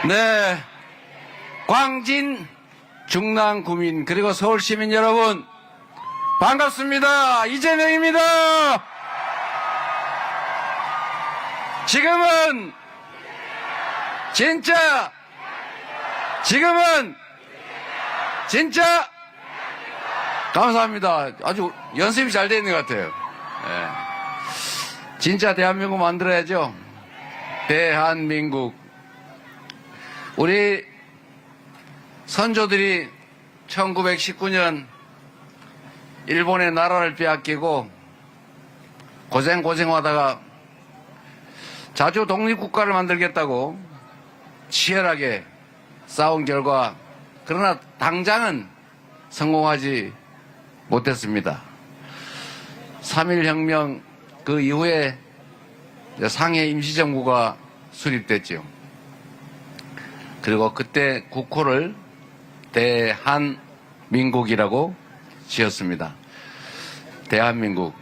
네, 광진 중랑구민 그리고 서울시민 여러분 반갑습니다. 이재명입니다. 지금은 진짜 감사합니다. 아주 연습이 잘 되는 것 같아요. 네. 진짜 대한민국 만들어야죠. 대한민국. 우리 선조들이 1919년 일본의 나라를 빼앗기고 고생하다가 자주 독립국가를 만들겠다고 치열하게 싸운 결과 그러나 당장은 성공하지 못했습니다. 3.1혁명 그 이후에 상해 임시정부가 수립됐죠. 그리고 그때 국호를 대한민국이라고 지었습니다. 대한민국,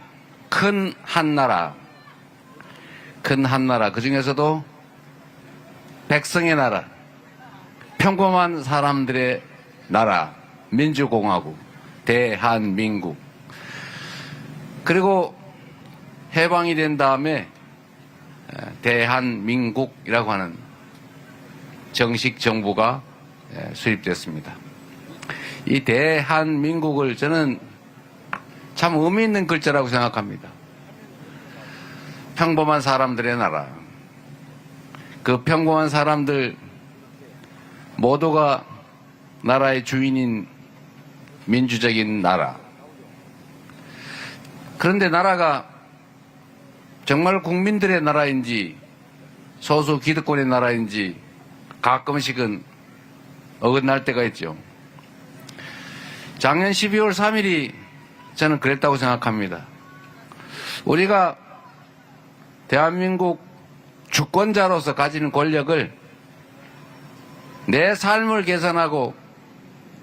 큰 한나라, 그 중에서도 백성의 나라, 평범한 사람들의 나라, 민주공화국, 대한민국. 그리고 해방이 된 다음에 대한민국이라고 하는 정식 정부가 수립됐습니다. 이 대한민국을 저는 참 의미 있는 글자라고 생각합니다. 평범한 사람들의 나라. 그 평범한 사람들 모두가 나라의 주인인 민주적인 나라. 그런데 나라가 정말 국민들의 나라인지 소수 기득권의 나라인지 가끔씩은 어긋날 때가 있죠. 작년 12월 3일이 저는 그랬다고 생각합니다. 우리가 대한민국 주권자로서 가지는 권력을 내 삶을 개선하고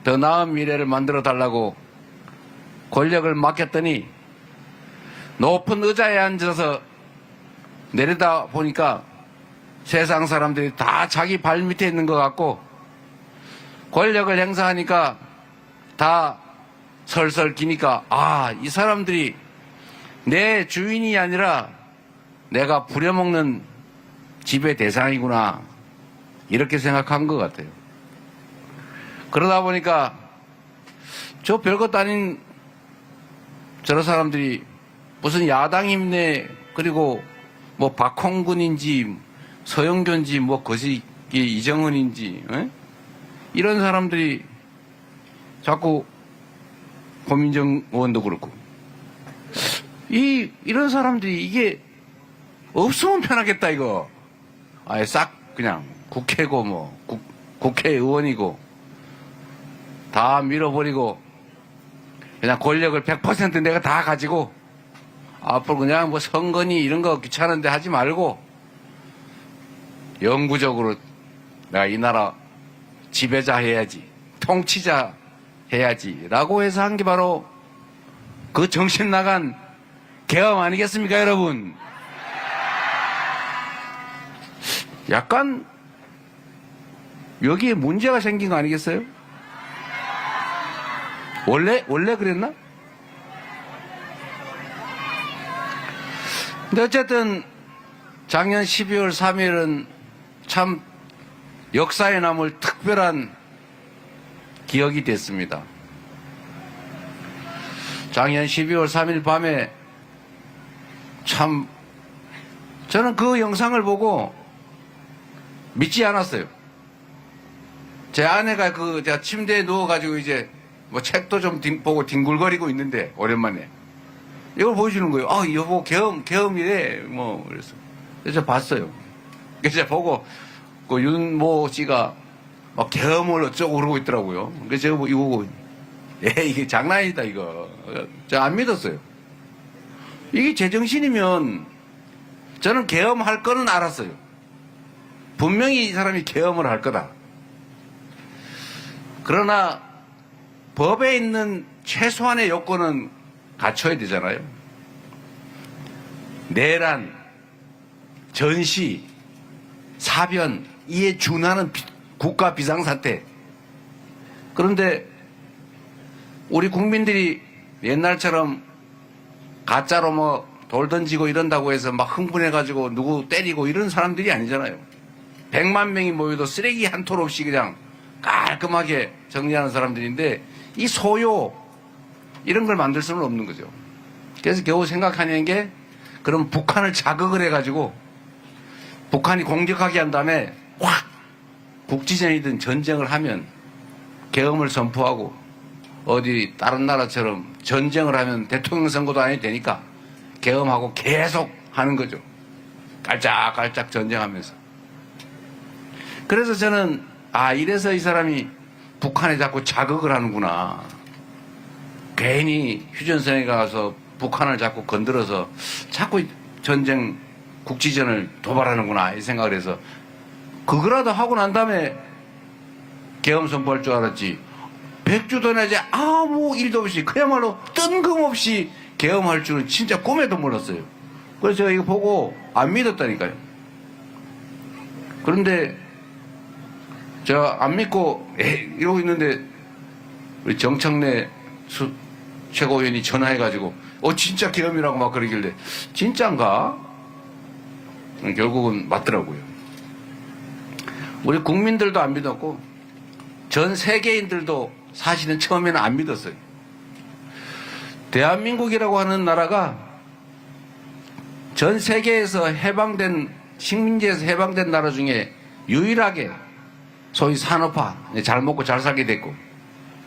더 나은 미래를 만들어 달라고 권력을 맡겼더니 높은 의자에 앉아서 내려다 보니까 세상 사람들이 다 자기 발 밑에 있는 것 같고 권력을 행사하니까 다 설설 기니까 이 사람들이 내 주인이 아니라 내가 부려먹는 지배 대상이구나 이렇게 생각한 것 같아요. 그러다 보니까 저 별것도 아닌 저런 사람들이 무슨 야당이네 그리고 뭐 박홍근인지 서영교인지 뭐 거시 이정은인지 이런 사람들이 자꾸 고민정 의원도 그렇고 이런 사람들이 이게 없으면 편하겠다 이거. 아예 싹 그냥 국회고 뭐 국회의원이고 다 밀어버리고 그냥 권력을 100% 내가 다 가지고 앞으로 그냥 뭐 선거니 이런 거 귀찮은데 하지 말고 영구적으로 내가 이 나라 지배자 해야지, 통치자 해야지 라고 해서 한 게 바로 그 정신 나간 계엄 아니겠습니까 여러분? 약간 여기에 문제가 생긴 거 아니겠어요? 원래 그랬나? 근데 어쨌든 작년 12월 3일은 참 역사에 남을 특별한 기억이 됐습니다. 작년 12월 3일 밤에 참 저는 그 영상을 보고 믿지 않았어요. 제 아내가 제가 침대에 누워가지고 이제 뭐 책도 좀 보고 뒹굴거리고 있는데 오랜만에 이걸 보여주는 거예요. 여보 계엄이래 뭐 그래서 제가 봤어요. 그래서 제가 보고 그 윤모 씨가 막 계엄을 어쩌고 그러고 있더라고요. 그래서 제가 이거 보고 이게 장난이다 이거. 제가 안 믿었어요. 이게 제정신이면 저는 계엄할 거는 알았어요. 분명히 이 사람이 계엄을 할 거다. 그러나 법에 있는 최소한의 요건은 갖춰야 되잖아요. 내란, 전시, 사변 이에 준하는 국가 비상사태. 그런데 우리 국민들이 옛날처럼 가짜로 뭐 돌 던지고 이런다고 해서 막 흥분해가지고 누구 때리고 이런 사람들이 아니잖아요. 100만 명이 모여도 쓰레기 한 톨 없이 그냥 깔끔하게 정리하는 사람들인데 이 소요 이런 걸 만들 수는 없는 거죠. 그래서 겨우 생각하는 게 그럼 북한을 자극을 해가지고 북한이 공격하게 한 다음에 확 국지전이든 전쟁을 하면 계엄을 선포하고 어디 다른 나라처럼 전쟁을 하면 대통령 선거도 안 해도 되니까 계엄하고 계속 하는 거죠. 깔짝깔짝 전쟁하면서. 그래서 저는 이래서 이 사람이 북한에 자꾸 자극을 하는구나. 괜히 휴전선에 가서 북한을 자꾸 건드려서 자꾸 전쟁 국지전을 도발하는구나 이 생각을 해서 그거라도 하고 난 다음에 계엄 선포할 줄 알았지. 100주도 내지 아무 일도 없이 그야말로 뜬금없이 계엄할 줄은 진짜 꿈에도 몰랐어요. 그래서 제가 이거 보고 안 믿었다니까요. 그런데 제가 안 믿고 이러고 있는데 우리 정청래 최고위원이 전화해가지고 진짜 계엄이라고 막 그러길래 진짠가? 결국은 맞더라고요. 우리 국민들도 안 믿었고 전 세계인들도 사실은 처음에는 안 믿었어요. 대한민국이라고 하는 나라가 전 세계에서 해방된 식민지에서 해방된 나라 중에 유일하게 소위 산업화, 잘 먹고 잘 살게 됐고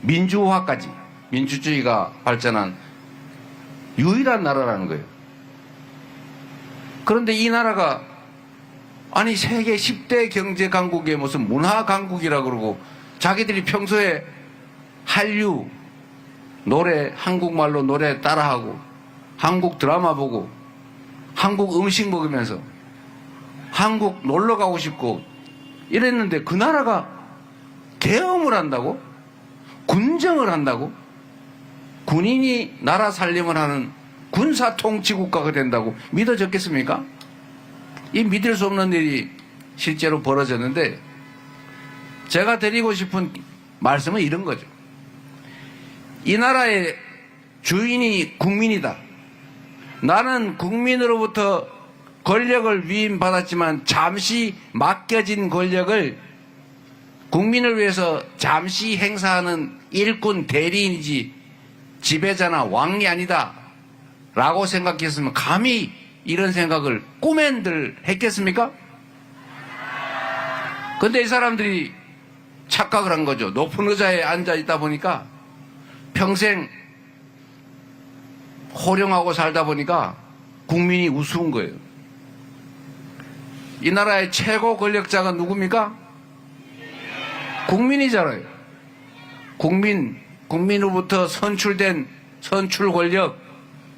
민주화까지 민주주의가 발전한 유일한 나라라는 거예요. 그런데 이 나라가 아니 세계 10대 경제 강국의 무슨 문화 강국이라 그러고 자기들이 평소에 한류 노래 한국말로 노래 따라하고 한국 드라마 보고 한국 음식 먹으면서 한국 놀러 가고 싶고 이랬는데 그 나라가 계엄을 한다고? 군정을 한다고? 군인이 나라 살림을 하는 군사 통치 국가가 된다고 믿어졌겠습니까? 이 믿을 수 없는 일이 실제로 벌어졌는데 제가 드리고 싶은 말씀은 이런 거죠. 이 나라의 주인이 국민이다. 나는 국민으로부터 권력을 위임받았지만 잠시 맡겨진 권력을 국민을 위해서 잠시 행사하는 일꾼 대리인이지 지배자나 왕이 아니다 라고 생각했으면 감히 이런 생각을 꿈엔들 했겠습니까? 근데 이 사람들이 착각을 한 거죠. 높은 의자에 앉아 있다 보니까 평생 호령하고 살다 보니까 국민이 우스운 거예요. 이 나라의 최고 권력자가 누굽니까? 국민이잖아요. 국민으로부터 선출된 선출 권력,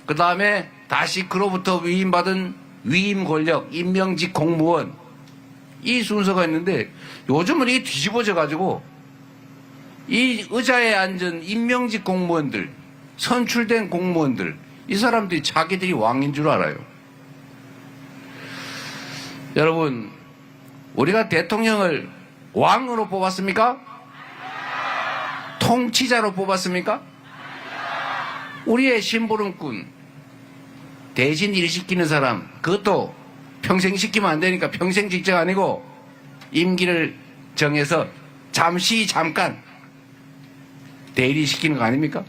그 다음에 다시 그로부터 위임받은 위임 권력, 임명직 공무원, 이 순서가 있는데 요즘은 이게 뒤집어져 가지고 이 의자에 앉은 임명직 공무원들, 선출된 공무원들, 이 사람들이 자기들이 왕인 줄 알아요. 여러분, 우리가 대통령을 왕으로 뽑았습니까? 통치자로 뽑았습니까? 우리의 심부름꾼, 대신 일 시키는 사람, 그것도 평생 시키면 안 되니까 평생 직책 아니고 임기를 정해서 잠깐 대리시키는 거 아닙니까?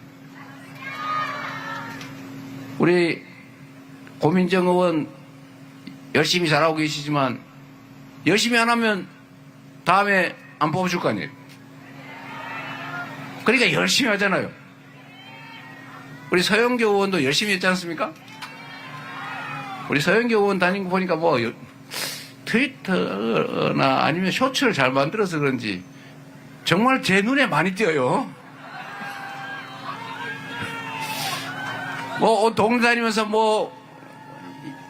우리 고민정 의원 열심히 잘하고 계시지만 열심히 안 하면 다음에 안 뽑아줄 거 아니에요. 그러니까 열심히 하잖아요. 우리 서영교 의원도 열심히 했지 않습니까? 우리 서영교 의원 다닌 거 보니까 뭐 트위터나 아니면 쇼츠를 잘 만들어서 그런지 정말 제 눈에 많이 띄어요. 뭐 동네 다니면서 뭐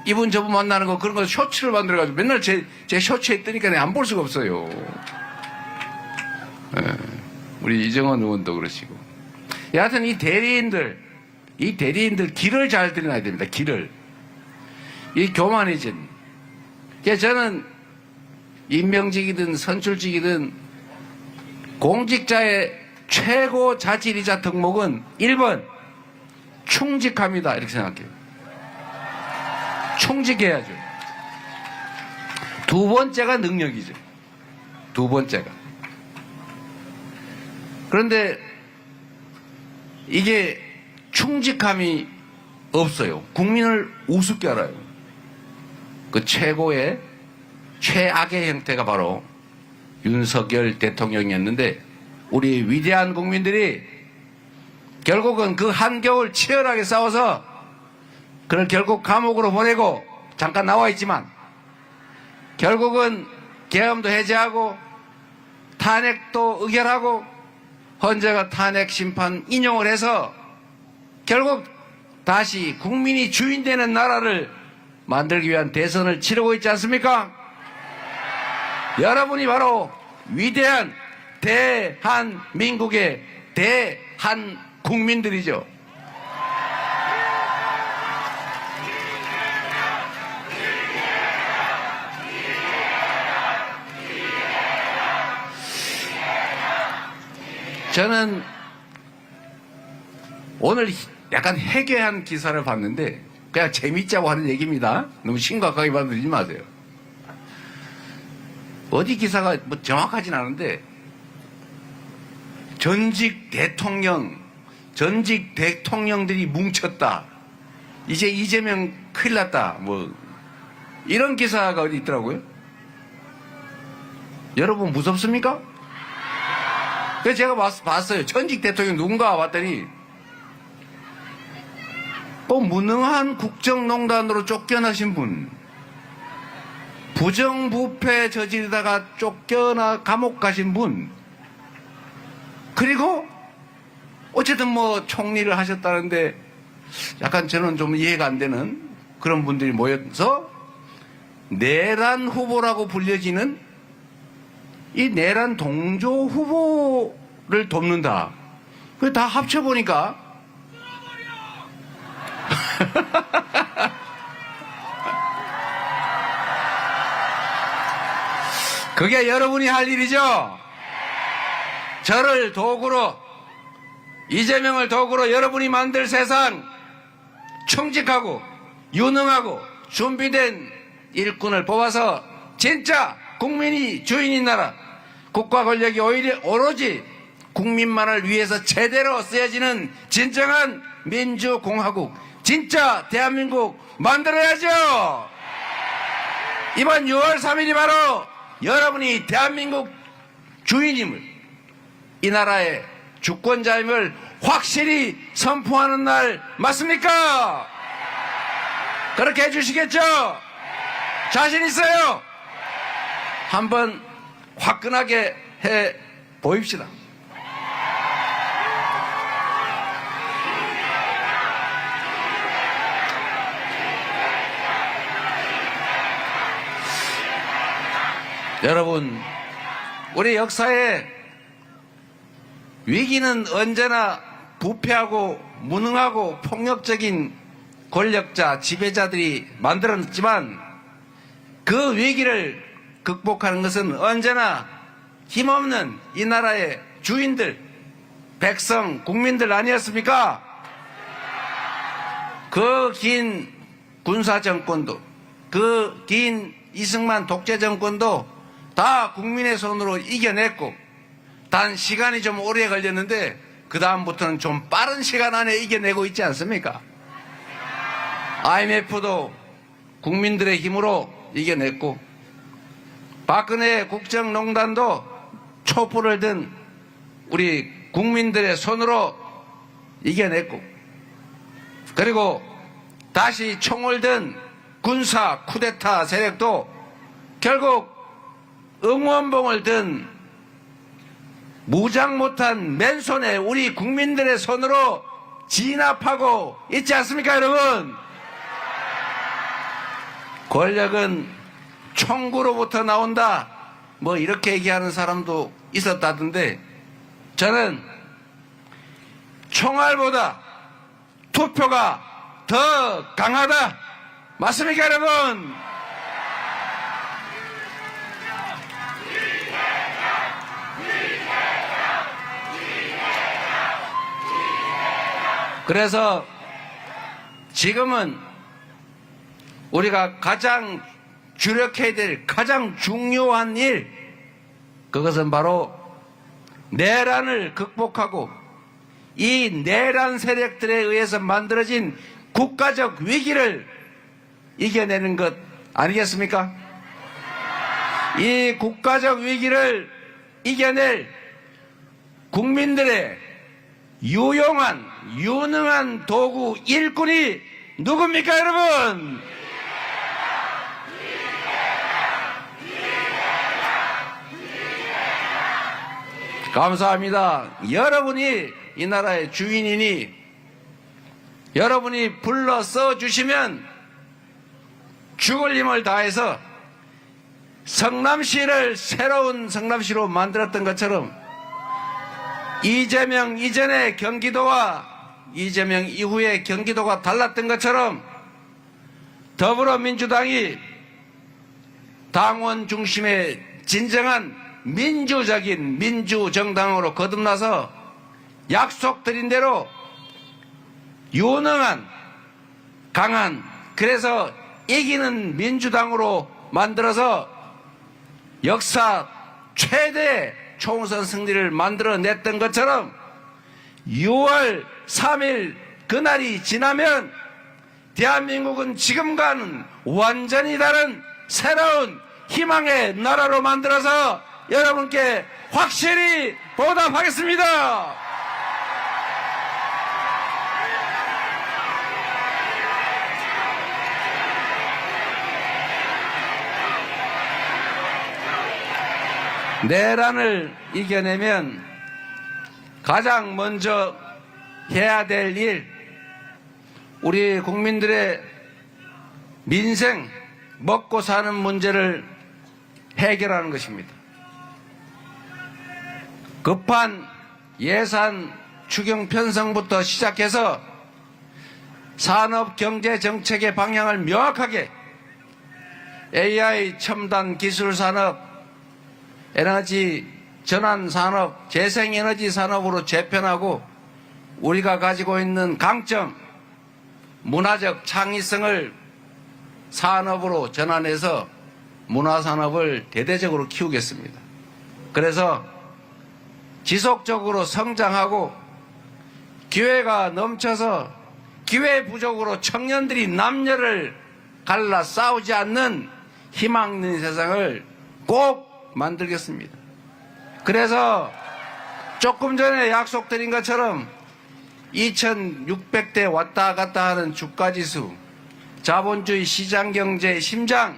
이분 저분 만나는 거 그런 거 쇼츠를 만들어가지고 맨날 제 쇼츠에 뜨니까 안 볼 수가 없어요. 우리 이정원 의원도 그러시고. 여하튼 이 대리인들 길을 잘 들여놔야 됩니다. 길을. 이 교만해진. 저는 임명직이든 선출직이든 공직자의 최고 자질이자 덕목은 1번 충직합니다. 이렇게 생각해요. 충직해야죠. 두 번째가 능력이죠. 두 번째가. 그런데 이게 충직함이 없어요. 국민을 우습게 알아요. 그 최고의 최악의 형태가 바로 윤석열 대통령이었는데 우리 위대한 국민들이 결국은 그 한겨울 치열하게 싸워서 그를 결국 감옥으로 보내고 잠깐 나와 있지만 결국은 계엄도 해제하고 탄핵도 의결하고 헌재가 탄핵 심판 인용을 해서 결국 다시 국민이 주인되는 나라를 만들기 위한 대선을 치르고 있지 않습니까? 여러분이 바로 위대한 대한민국의 대한국민들이죠. 저는 오늘 약간 해괴한 기사를 봤는데 그냥 재밌자고 하는 얘기입니다. 너무 심각하게 받아들이지 마세요. 어디 기사가 뭐 정확하진 않은데 전직 대통령들이 뭉쳤다. 이제 이재명 큰일 났다. 뭐 이런 기사가 어디 있더라고요. 여러분 무섭습니까? 그래서 제가 봤어요. 전직 대통령 누군가 봤더니 무능한 국정농단으로 쫓겨나신 분, 부정부패 저지르다가 쫓겨나 감옥 가신 분, 그리고 어쨌든 뭐 총리를 하셨다는데 약간 저는 좀 이해가 안 되는 그런 분들이 모여서 내란 후보라고 불려지는 이 내란 동조 후보를 돕는다. 그게 다 합쳐보니까 그게 여러분이 할 일이죠. 저를 도구로, 이재명을 도구로 여러분이 만들 세상, 충직하고 유능하고 준비된 일꾼을 뽑아서 진짜 국민이 주인인 나라, 국가 권력이 오로지 국민만을 위해서 제대로 쓰여지는 진정한 민주공화국, 진짜 대한민국 만들어야죠. 이번 6월 3일이 바로 여러분이 대한민국 주인임을, 이 나라의 주권자임을 확실히 선포하는 날 맞습니까? 그렇게 해주시겠죠? 자신 있어요? 한번 화끈하게 해 보입시다. 여러분, 우리 역사에 위기는 언제나 부패하고 무능하고 폭력적인 권력자, 지배자들이 만들었지만 그 위기를 극복하는 것은 언제나 힘없는 이 나라의 주인들, 백성, 국민들 아니었습니까? 그 긴 군사정권도, 그 긴 이승만 독재정권도 다 국민의 손으로 이겨냈고, 단 시간이 좀 오래 걸렸는데 그 다음부터는 좀 빠른 시간 안에 이겨내고 있지 않습니까? IMF도 국민들의 힘으로 이겨냈고, 박근혜 국정농단도 촛불을 든 우리 국민들의 손으로 이겨냈고, 그리고 다시 총을 든 군사 쿠데타 세력도 결국 응원봉을 든 무장 못한 맨손에 우리 국민들의 손으로 진압하고 있지 않습니까, 여러분? 권력은 총구로부터 나온다, 뭐 이렇게 얘기하는 사람도 있었다던데, 저는 총알보다 투표가 더 강하다. 맞습니까, 여러분? 그래서 지금은 우리가 가장 주력해야 될 가장 중요한 일, 그것은 바로 내란을 극복하고 이 내란 세력들에 의해서 만들어진 국가적 위기를 이겨내는 것 아니겠습니까? 이 국가적 위기를 이겨낼 국민들의 유용한, 유능한 도구 일꾼이 누굽니까, 여러분? 감사합니다. 여러분이 이 나라의 주인이니 여러분이 불러 써주시면 죽을 힘을 다해서 성남시를 새로운 성남시로 만들었던 것처럼 이재명 이전의 경기도와 이재명 이후의 경기도가 달랐던 것처럼 더불어민주당이 당원 중심의 진정한 민주적인 민주정당으로 거듭나서 약속드린 대로 유능한 강한, 그래서 이기는 민주당으로 만들어서 역사 최대 총선 승리를 만들어냈던 것처럼 6월 3일 그날이 지나면 대한민국은 지금과는 완전히 다른 새로운 희망의 나라로 만들어서 여러분께 확실히 보답하겠습니다. 내란을 이겨내면 가장 먼저 해야 될 일, 우리 국민들의 민생, 먹고 사는 문제를 해결하는 것입니다. 급한 예산 추경 편성부터 시작해서 산업 경제 정책의 방향을 명확하게 AI 첨단 기술 산업, 에너지 전환 산업, 재생에너지 산업으로 재편하고 우리가 가지고 있는 강점, 문화적 창의성을 산업으로 전환해서 문화산업을 대대적으로 키우겠습니다. 그래서 지속적으로 성장하고 기회가 넘쳐서 기회 부족으로 청년들이 남녀를 갈라 싸우지 않는 희망 있는 세상을 꼭 만들겠습니다. 그래서 조금 전에 약속드린 것처럼 2600대 왔다 갔다 하는 주가지수, 자본주의 시장경제의 심장,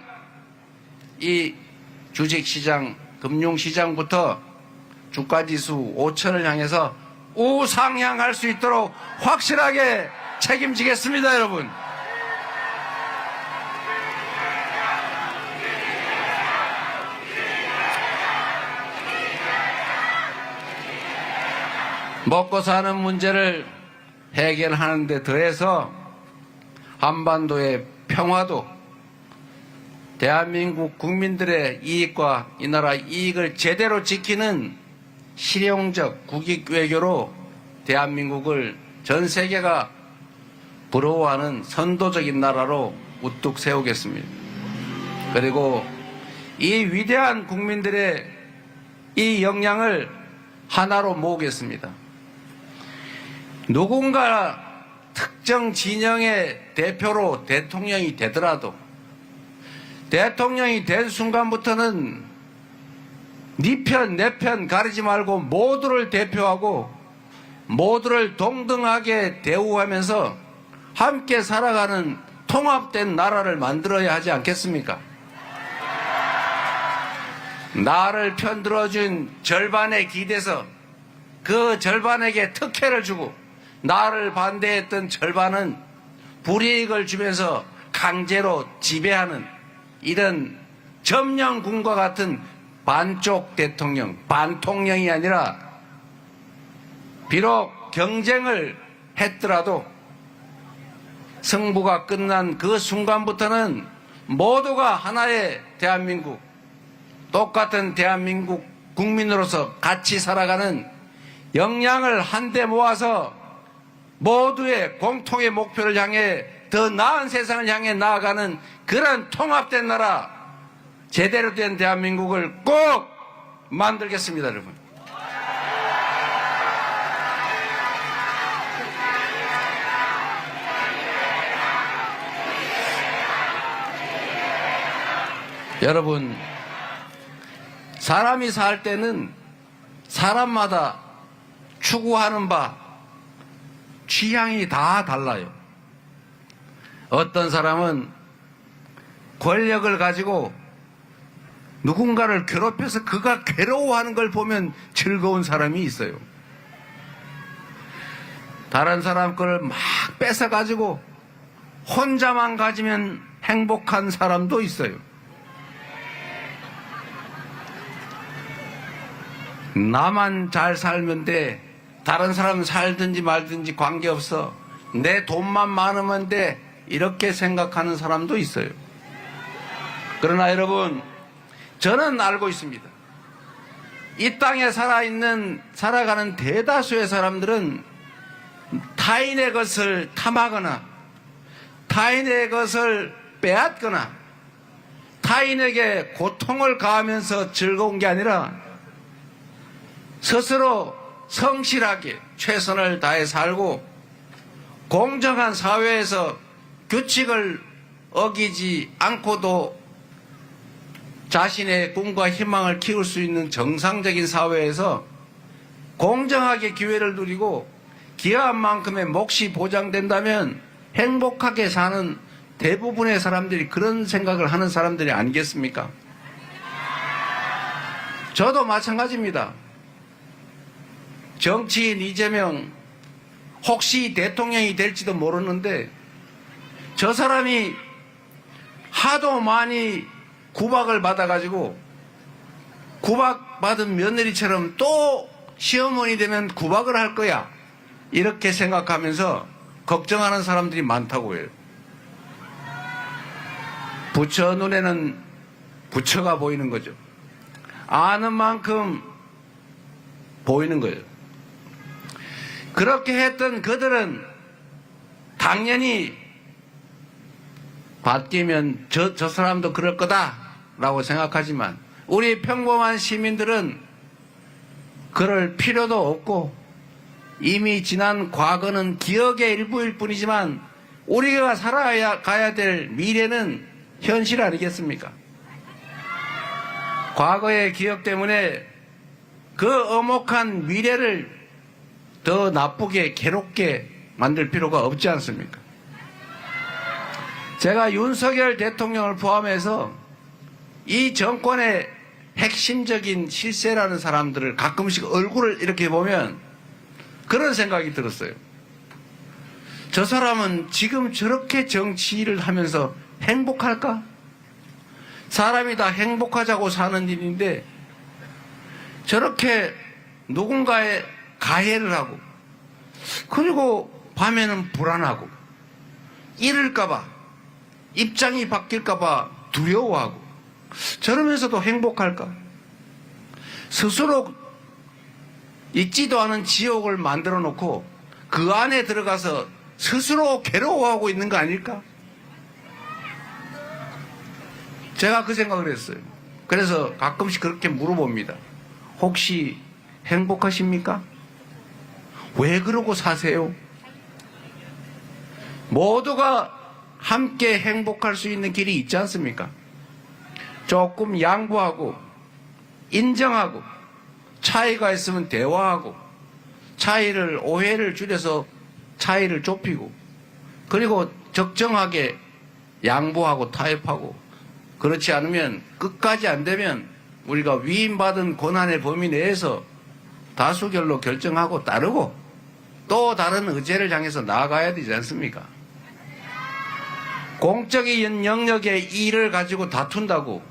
이 주식시장, 금융시장부터 주가지수 5000을 향해서 우상향할 수 있도록 확실하게 책임지겠습니다, 여러분. 먹고 사는 문제를 해결하는 데 더해서 한반도의 평화도 대한민국 국민들의 이익과 이 나라 이익을 제대로 지키는 실용적 국익 외교로 대한민국을 전 세계가 부러워하는 선도적인 나라로 우뚝 세우겠습니다. 그리고 이 위대한 국민들의 이 역량을 하나로 모으겠습니다. 누군가 특정 진영의 대표로 대통령이 되더라도 대통령이 된 순간부터는 네 편, 내 편 가리지 말고 모두를 대표하고 모두를 동등하게 대우하면서 함께 살아가는 통합된 나라를 만들어야 하지 않겠습니까? 나를 편들어준 절반에 기대서 그 절반에게 특혜를 주고 나를 반대했던 절반은 불이익을 주면서 강제로 지배하는 이런 점령군과 같은 반쪽 대통령, 반통령이 아니라 비록 경쟁을 했더라도 승부가 끝난 그 순간부터는 모두가 하나의 대한민국, 똑같은 대한민국 국민으로서 같이 살아가는 역량을 한데 모아서 모두의 공통의 목표를 향해 더 나은 세상을 향해 나아가는 그런 통합된 나라, 제대로 된 대한민국을 꼭 만들겠습니다, 여러분. 여러분, 사람이 살 때는 사람마다 추구하는 바, 취향이 다 달라요. 어떤 사람은 권력을 가지고 누군가를 괴롭혀서 그가 괴로워하는 걸 보면 즐거운 사람이 있어요. 다른 사람 걸 막 뺏어가지고 혼자만 가지면 행복한 사람도 있어요. 나만 잘 살면 돼. 다른 사람 살든지 말든지 관계없어. 내 돈만 많으면 돼. 이렇게 생각하는 사람도 있어요. 그러나 여러분, 저는 알고 있습니다. 이 땅에 살아가는 대다수의 사람들은 타인의 것을 탐하거나 타인의 것을 빼앗거나 타인에게 고통을 가하면서 즐거운 게 아니라 스스로 성실하게 최선을 다해 살고 공정한 사회에서 규칙을 어기지 않고도 자신의 꿈과 희망을 키울 수 있는 정상적인 사회에서 공정하게 기회를 누리고 기여한 만큼의 몫이 보장된다면 행복하게 사는 대부분의 사람들이 그런 생각을 하는 사람들이 아니겠습니까? 저도 마찬가지입니다. 정치인 이재명 혹시 대통령이 될지도 모르는데 저 사람이 하도 많이 구박을 받아가지고 구박받은 며느리처럼 또 시어머니 되면 구박을 할 거야 이렇게 생각하면서 걱정하는 사람들이 많다고 해요. 부처 눈에는 부처가 보이는 거죠. 아는 만큼 보이는 거예요. 그렇게 했던 그들은 당연히 바뀌면 저 사람도 그럴 거다라고 생각하지만 우리 평범한 시민들은 그럴 필요도 없고 이미 지난 과거는 기억의 일부일 뿐이지만 우리가 살아가야 될 미래는 현실 아니겠습니까? 과거의 기억 때문에 그 엄혹한 미래를 더 나쁘게 괴롭게 만들 필요가 없지 않습니까? 제가 윤석열 대통령을 포함해서 이 정권의 핵심적인 실세라는 사람들을 가끔씩 얼굴을 이렇게 보면 그런 생각이 들었어요. 저 사람은 지금 저렇게 정치를 하면서 행복할까? 사람이 다 행복하자고 사는 일인데 저렇게 누군가의 가해를 하고 그리고 밤에는 불안하고 잃을까봐 입장이 바뀔까봐 두려워하고 저러면서도 행복할까? 스스로 있지도 않은 지옥을 만들어 놓고 그 안에 들어가서 스스로 괴로워하고 있는 거 아닐까? 제가 그 생각을 했어요. 그래서 가끔씩 그렇게 물어봅니다. 혹시 행복하십니까? 왜 그러고 사세요? 모두가 함께 행복할 수 있는 길이 있지 않습니까? 조금 양보하고 인정하고 차이가 있으면 대화하고 오해를 줄여서 차이를 좁히고 그리고 적정하게 양보하고 타협하고 그렇지 않으면 끝까지 안 되면 우리가 위임받은 고난의 범위 내에서 다수결로 결정하고 따르고 또 다른 의제를 향해서 나아가야 되지 않습니까? 공적인 영역의 일을 가지고 다툰다고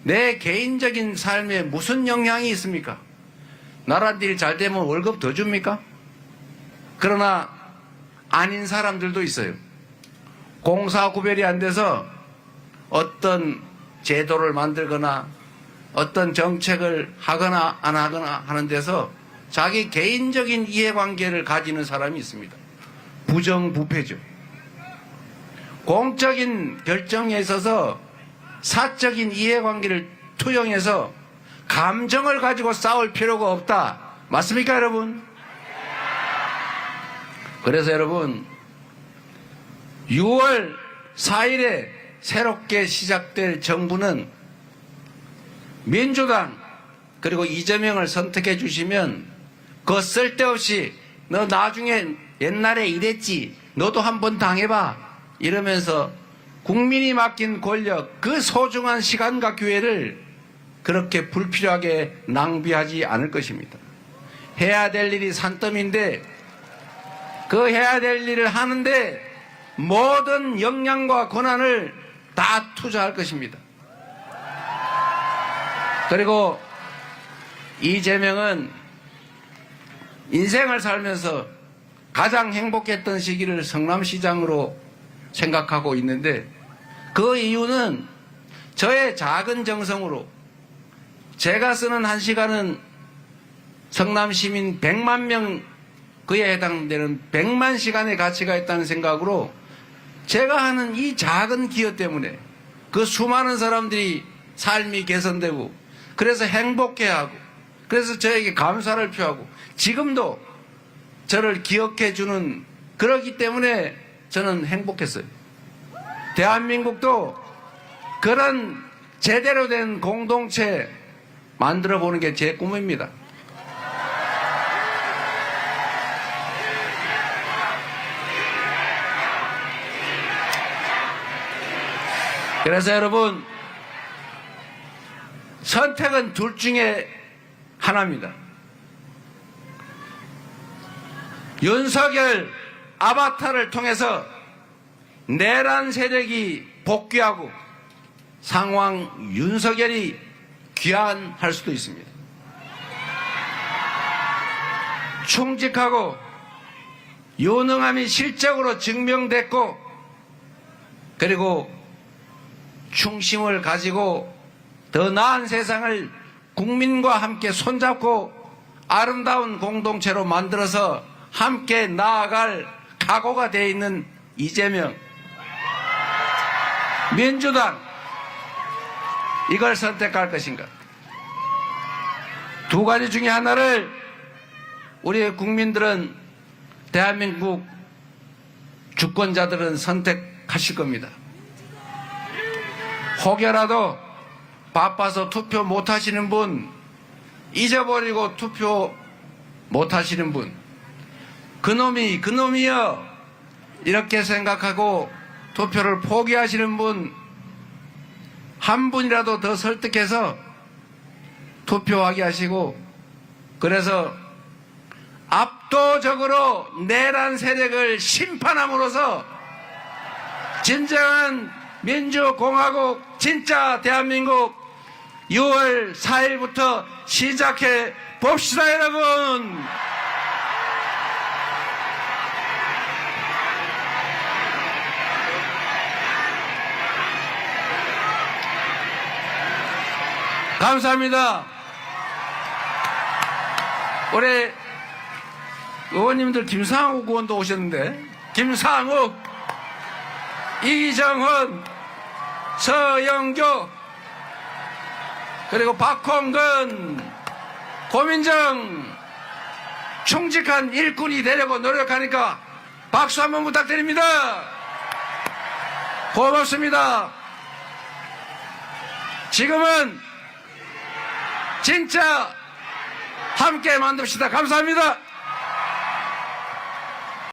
내 개인적인 삶에 무슨 영향이 있습니까? 나라들이 잘 되면 월급 더 줍니까? 그러나 아닌 사람들도 있어요. 공사 구별이 안 돼서 어떤 제도를 만들거나 어떤 정책을 하거나 안 하거나 하는 데서 자기 개인적인 이해관계를 가지는 사람이 있습니다. 부정부패죠. 공적인 결정에 있어서 사적인 이해관계를 투영해서 감정을 가지고 싸울 필요가 없다. 맞습니까, 여러분? 그래서 여러분, 6월 4일에 새롭게 시작될 정부는 민주당 그리고 이재명을 선택해 주시면 그 쓸데없이 너 나중에 옛날에 이랬지 너도 한번 당해봐 이러면서 국민이 맡긴 권력 그 소중한 시간과 기회를 그렇게 불필요하게 낭비하지 않을 것입니다. 해야 될 일이 산더미인데 그 해야 될 일을 하는데 모든 역량과 권한을 다 투자할 것입니다. 그리고 이재명은 인생을 살면서 가장 행복했던 시기를 성남시장으로 생각하고 있는데 그 이유는 저의 작은 정성으로 제가 쓰는 1시간은 성남시민 100만 명 그에 해당되는 100만 시간의 가치가 있다는 생각으로 제가 하는 이 작은 기여 때문에 그 수많은 사람들이 삶이 개선되고 그래서 행복해하고 그래서 저에게 감사를 표하고 지금도 저를 기억해 주는 그러기 때문에 저는 행복했어요. 대한민국도 그런 제대로 된 공동체 만들어 보는 게 제 꿈입니다. 그래서 여러분, 선택은 둘 중에 하나입니다. 윤석열 아바타를 통해서 내란 세력이 복귀하고 상황 윤석열이 귀환할 수도 있습니다. 충직하고 유능함이 실적으로 증명됐고 그리고 충심을 가지고 더 나은 세상을 국민과 함께 손잡고 아름다운 공동체로 만들어서 함께 나아갈 각오가 되어 있는 이재명, 민주당 이걸 선택할 것인가? 두 가지 중에 하나를 우리 국민들은 대한민국 주권자들은 선택하실 겁니다. 혹여라도 바빠서 투표 못하시는 분, 잊어버리고 투표 못하시는 분, 그놈이여 이렇게 생각하고 투표를 포기하시는 분, 한 분이라도 더 설득해서 투표하게 하시고 그래서 압도적으로 내란 세력을 심판함으로써 진정한 민주공화국 진짜 대한민국 6월 4일부터 시작해 봅시다 여러분. 감사합니다. 올해 의원님들 김상욱 의원도 오셨는데 김상욱, 이정헌, 서영교 그리고 박홍근, 고민정 충직한 일꾼이 되려고 노력하니까 박수 한번 부탁드립니다. 고맙습니다. 지금은 진짜 함께 만듭시다. 감사합니다.